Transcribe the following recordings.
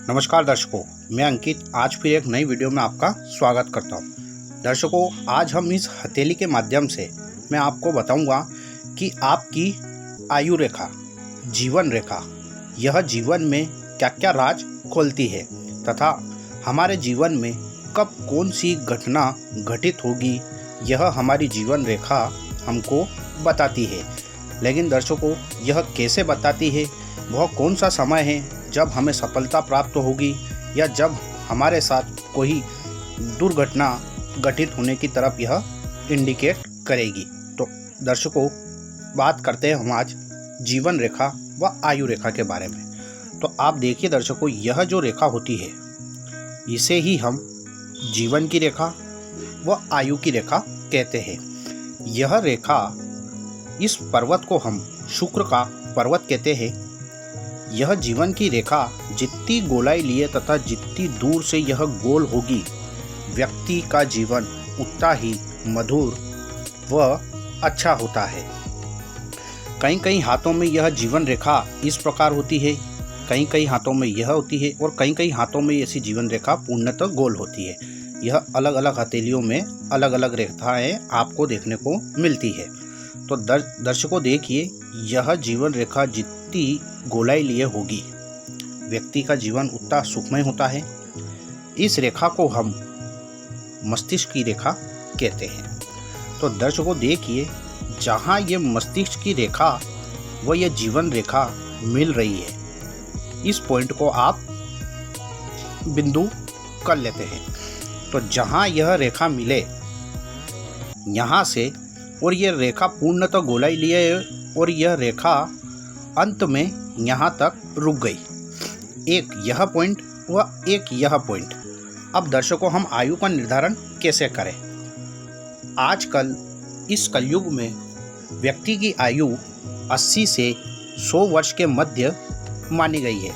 नमस्कार दर्शकों, मैं अंकित आज फिर एक नई वीडियो में आपका स्वागत करता हूं। दर्शकों, आज हम इस हथेली के माध्यम से मैं आपको बताऊंगा कि आपकी आयु रेखा, जीवन रेखा, यह जीवन में क्या क्या राज खोलती है तथा हमारे जीवन में कब कौन सी घटना घटित होगी, यह हमारी जीवन रेखा हमको बताती है। लेकिन दर्शकों, यह कैसे बताती है, वह कौन सा समय है जब हमें सफलता प्राप्त होगी या जब हमारे साथ कोई दुर्घटना घटित होने की तरफ यह इंडिकेट करेगी। तो दर्शकों, बात करते हैं हम आज जीवन रेखा व आयु रेखा के बारे में। तो आप देखिए दर्शकों, यह जो रेखा होती है इसे ही हम जीवन की रेखा व आयु की रेखा कहते हैं। यह रेखा, इस पर्वत को हम शुक्र का पर्वत कहते हैं। यह जीवन की रेखा जितनी गोलाई लिए तथा जितनी दूर से यह गोल होगी, व्यक्ति का जीवन उतना ही मधुर व अच्छा होता है। कई कई हाथों में यह जीवन रेखा इस प्रकार होती है, कई कई हाथों में यह होती है और कई कई हाथों में ऐसी जीवन रेखा पूर्णतः गोल होती है। यह अलग अलग हथेलियों में अलग अलग रेखाएं आपको देखने को मिलती है। तो दर्शकों देखिए, यह जीवन रेखा जितनी गोलाई लिए होगी, व्यक्ति का जीवन उतना सुखमय होता है। इस रेखा को हम मस्तिष्क की रेखा कहते हैं। तो दर्शकों देखिए, जहाँ ये मस्तिष्क की रेखा व यह जीवन रेखा मिल रही है, इस पॉइंट को आप बिंदु कर लेते हैं। तो जहाँ यह रेखा मिले यहाँ से, और यह रेखा पूर्णतः गोलाई लिए और यह रेखा अंत में यहाँ तक रुक गई, एक यह पॉइंट व एक यह पॉइंट। अब दर्शकों, हम आयु का निर्धारण कैसे करें? आजकल इस कलयुग में व्यक्ति की आयु 80 से 100 वर्ष के मध्य मानी गई है।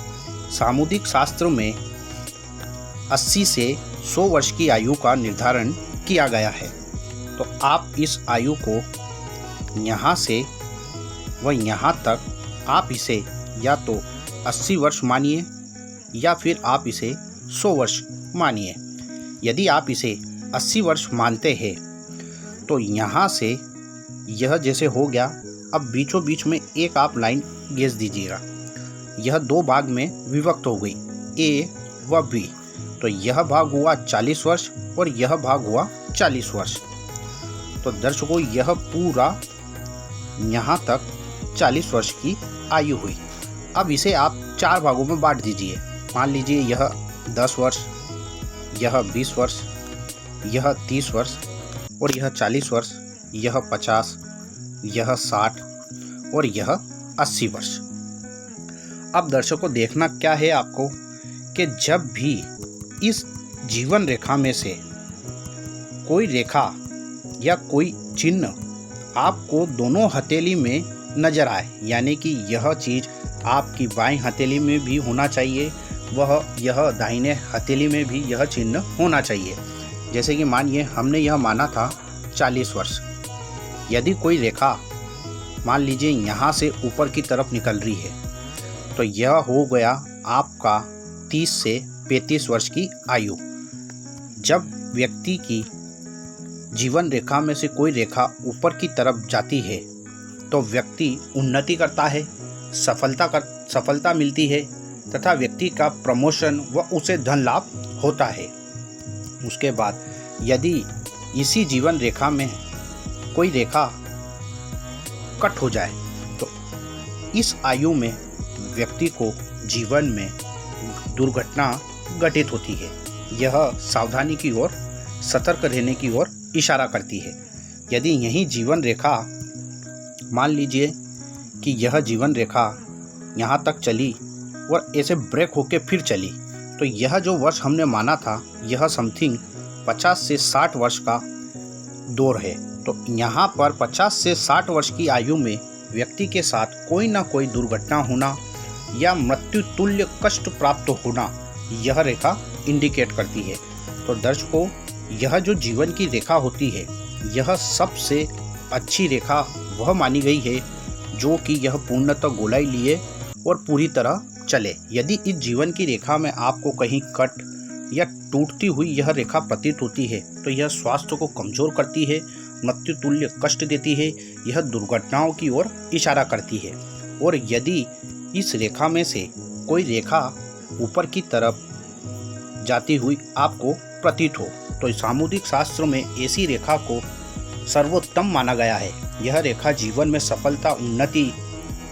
सामुदायिक शास्त्र में 80 से 100 वर्ष की आयु का निर्धारण किया गया है। तो आप इस आयु को यहाँ से व यहाँ तक आप इसे या तो 80 वर्ष मानिए या फिर आप इसे 100 वर्ष मानिए। यदि आप इसे 80 वर्ष मानते हैं तो यहाँ से यह जैसे हो गया, अब बीचों बीच में एक आप लाइन खींच दीजिएगा। यह दो भाग में विभक्त हो गई, ए व बी। तो यह भाग हुआ 40 वर्ष और यह भाग हुआ 40 वर्ष। तो दर्शकों, यह पूरा यहाँ तक 40 वर्ष की आयु हुई। अब इसे आप 4 भागों में बांट दीजिए। मान लीजिए यह 10 वर्ष, यह 20 वर्ष, यह 30 वर्ष और यह 40 वर्ष, यह 50, यह 60 और यह 80 वर्ष। अब दर्शकों, देखना क्या है आपको कि जब भी इस जीवन रेखा में से कोई रेखा या कोई चिन्ह आपको दोनों हथेली में नजर आए, यानी कि यह चीज़ आपकी बाईं हथेली में भी होना चाहिए, वह यह दाहिने हथेली में भी यह चिन्ह होना चाहिए। जैसे कि मानिए हमने यह माना था 40 वर्ष। यदि कोई रेखा मान लीजिए यहाँ से ऊपर की तरफ निकल रही है, तो यह हो गया आपका 30 से 35 वर्ष की आयु। जब व्यक्ति की जीवन रेखा में से कोई रेखा ऊपर की तरफ जाती है तो व्यक्ति उन्नति करता है, सफलता मिलती है तथा व्यक्ति का प्रमोशन व उसे धन लाभ होता है। उसके बाद यदि इसी जीवन रेखा में कोई रेखा कट हो जाए तो इस आयु में व्यक्ति को जीवन में दुर्घटना घटित होती है। यह सावधानी की ओर, सतर्क रहने की ओर इशारा करती है। यदि यही जीवन रेखा, मान लीजिए कि यह जीवन रेखा यहाँ तक चली और ऐसे ब्रेक होके फिर चली, तो यह जो वर्ष हमने माना था यह समथिंग 50 से 60 वर्ष का दौर है। तो यहाँ पर 50 से 60 वर्ष की आयु में व्यक्ति के साथ कोई ना कोई दुर्घटना होना या मृत्यु तुल्य कष्ट प्राप्त होना यह रेखा इंडिकेट करती है। तो दर्शकों, यह जो जीवन की रेखा होती है, यह सबसे अच्छी रेखा वह मानी गई है जो कि यह पूर्णतः गोलाई लिए और पूरी तरह चले। यदि इस जीवन की रेखा में आपको कहीं कट या टूटती हुई यह रेखा प्रतीत होती है तो यह स्वास्थ्य को कमजोर करती है, मृत्यु तुल्य कष्ट देती है, यह दुर्घटनाओं की ओर इशारा करती है। और यदि इस रेखा में से कोई रेखा ऊपर की तरफ जाती हुई आपको प्रतीत हो तो सामुदायिक शास्त्र में ऐसी रेखा को सर्वोत्तम माना गया है। यह रेखा जीवन में सफलता, उन्नति,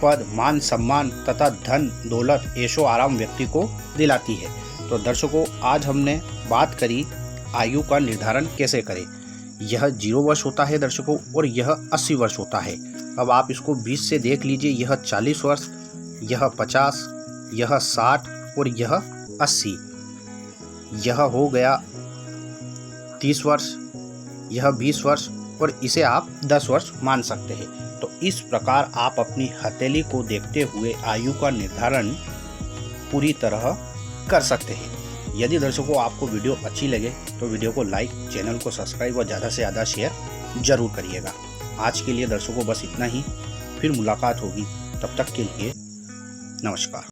पद, मान, सम्मान तथा धन दौलत, ऐशो आराम व्यक्ति को दिलाती है। तो दर्शकों, आज हमने बात करी आयु का निर्धारण कैसे करें। यह 0 वर्ष होता है दर्शकों, और यह 80 वर्ष होता है। अब आप इसको 20 से देख लीजिए, यह 40 वर्ष, यह 50, यह 60 और यह 80। यह हो गया 30 वर्ष, यह 20 वर्ष और इसे आप 10 वर्ष मान सकते हैं। तो इस प्रकार आप अपनी हथेली को देखते हुए आयु का निर्धारण पूरी तरह कर सकते हैं। यदि दर्शकों आपको वीडियो अच्छी लगे तो वीडियो को लाइक, चैनल को सब्सक्राइब और ज़्यादा से ज़्यादा शेयर जरूर करिएगा। आज के लिए दर्शकों बस इतना ही, फिर मुलाकात होगी, तब तक के लिए नमस्कार।